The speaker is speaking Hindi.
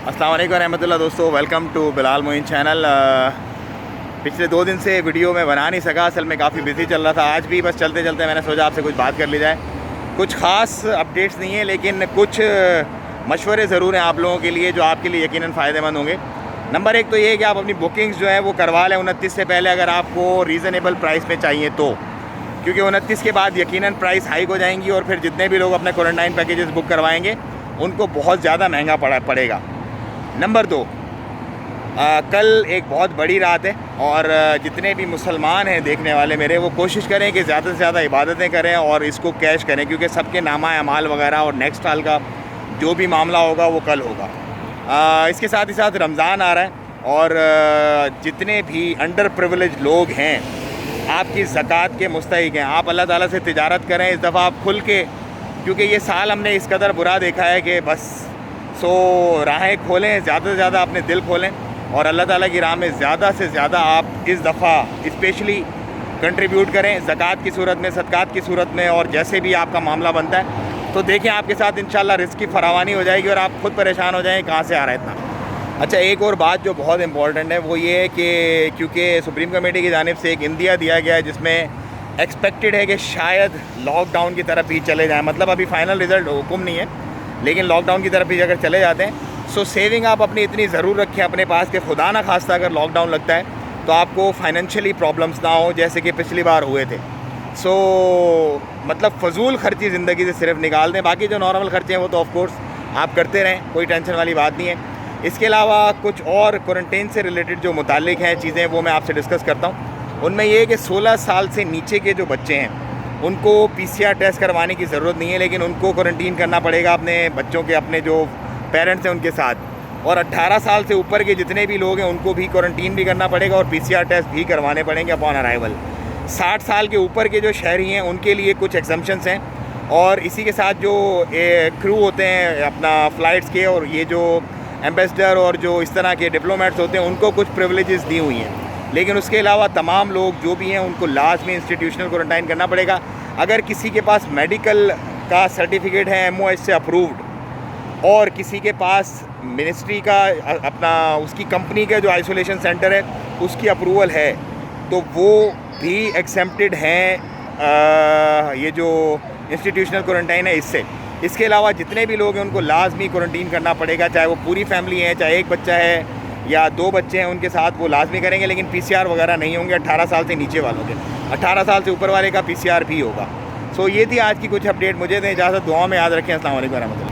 अस्सलाम वालेकुम रहमतुल्लाह। दोस्तों, welcome to Bilal Moin channel. पिछले 2 दिन से वीडियो में बना नहीं सका, असल में काफ़ी बिजी चल रहा था। आज भी बस चलते चलते मैंने सोचा आपसे कुछ बात कर ली जाए। कुछ ख़ास अपडेट्स नहीं है, लेकिन कुछ मशवरे ज़रूर हैं आप लोगों के लिए जो आपके लिए यकीनन फ़ायदेमंद होंगे। नंबर 1 तो ये है कि आप अपनी बुकिंग्स जो है वो करवा लें 29 से पहले, अगर आपको रीज़नेबल प्राइस में चाहिए तो, क्योंकि 29 के बाद यकीनन प्राइस हाइक हो जाएंगी और फिर जितने भी लोग अपने क्वारंटाइन पैकेजेस बुक करवाएंगे उनको बहुत ज़्यादा महंगा पड़ेगा। नंबर 2, कल एक बहुत बड़ी रात है और जितने भी मुसलमान हैं देखने वाले मेरे, वो कोशिश करें कि ज़्यादा से ज़्यादा इबादतें करें और इसको कैश करें, क्योंकि सबके नामा अमाल वगैरह और नेक्स्ट साल का जो भी मामला होगा वो कल होगा। इसके साथ ही साथ रमज़ान आ रहा है और जितने भी अंडर प्रिविलेज लोग हैं आपकी ज़कात के मुस्तहिक हैं। आप अल्लाह ताला से तिजारत करें इस दफ़ा आप खुल के, क्योंकि ये साल हमने इस कदर बुरा देखा है कि बस राहें खोलें, ज़्यादा से ज़्यादा अपने दिल खोलें और अल्लाह ताला की राह में ज़्यादा से ज़्यादा आप इस दफ़ा स्पेशली कंट्रीब्यूट करें ज़कात की सूरत में, सदक़ात की सूरत में, और जैसे भी आपका मामला बनता है तो देखें आपके साथ इंशाल्लाह रिज़्क़ की फरावानी हो जाएगी और आप ख़ुद परेशान हो जाएँ कहाँ से आ रहा है इतना। अच्छा, एक और बात जो बहुत इंपॉर्टेंट है वो ये है कि क्योंकि सुप्रीम कमेटी की जानिब से एक इंदिया दिया गया है जिसमें एक्सपेक्टेड है कि शायद लॉकडाउन की तरफ ही चले जाएँ, मतलब अभी फ़ाइनल रिज़ल्ट हुक्म नहीं है, लेकिन लॉकडाउन की तरफ भी अगर चले जाते हैं सो सेविंग आप अपनी इतनी ज़रूर रखें अपने पास कि खुदा ना खास्ता अगर लॉकडाउन लगता है तो आपको फाइनेंशियली प्रॉब्लम्स ना हो जैसे कि पिछली बार हुए थे। सो मतलब फ़जूल खर्ची ज़िंदगी से सिर्फ निकाल दें, बाकी जो नॉर्मल खर्चे हैं वो तो ऑफ कोर्स आप करते रहें, कोई टेंशन वाली बात नहीं है। इसके अलावा कुछ और क्वारंटीन से रिलेटेड जो मुतालिक हैं चीज़ें वो मैं आपसे डिस्कस करता हूँ। उनमें ये है कि 16 साल से नीचे के जो बच्चे हैं उनको PCR टेस्ट करवाने की ज़रूरत नहीं है, लेकिन उनको क्वारंटीन करना पड़ेगा अपने बच्चों के, अपने जो पेरेंट्स हैं उनके साथ। और 18 साल से ऊपर के जितने भी लोग हैं उनको भी क्वारंटीन भी करना पड़ेगा और PCR टेस्ट भी करवाने पड़ेंगे अपॉन अराइवल। 60 साल के ऊपर के जो शहरी हैं उनके लिए कुछ एग्जम्पशंस हैं, और इसी के साथ जो क्रू होते हैं अपना फ़्लाइट्स के, और ये जो एम्बेसडर और जो इस तरह के डिप्लोमेट्स होते हैं उनको कुछ प्रिविलेजेस दी हुई हैं। लेकिन उसके अलावा तमाम लोग जो भी हैं उनको लाजमी इंस्टीट्यूशनल क्वारंटाइन करना पड़ेगा। अगर किसी के पास मेडिकल का सर्टिफिकेट है MOH से अप्रूव्ड, और किसी के पास मिनिस्ट्री का अपना उसकी कंपनी का जो आइसोलेशन सेंटर है उसकी अप्रूवल है, तो वो भी एक्सेप्टेड हैं ये जो इंस्टीट्यूशनल क्वारंटाइन है इससे। इसके अलावा जितने भी लोग हैं उनको लाजमी क्वारंटीन करना पड़ेगा, चाहे वो पूरी फैमिली है, चाहे एक बच्चा है या 2 बच्चे हैं, उनके साथ वो लाजमी करेंगे, लेकिन PCR वगैरह नहीं होंगे 18 साल से नीचे वालों के। 18 साल से ऊपर वाले का PCR भी होगा। सो ये थी आज की कुछ अपडेट। मुझे दें इजाज़त, दुआ में याद रखें। अस्सलाम वालेकुम रहमतुल्लाह।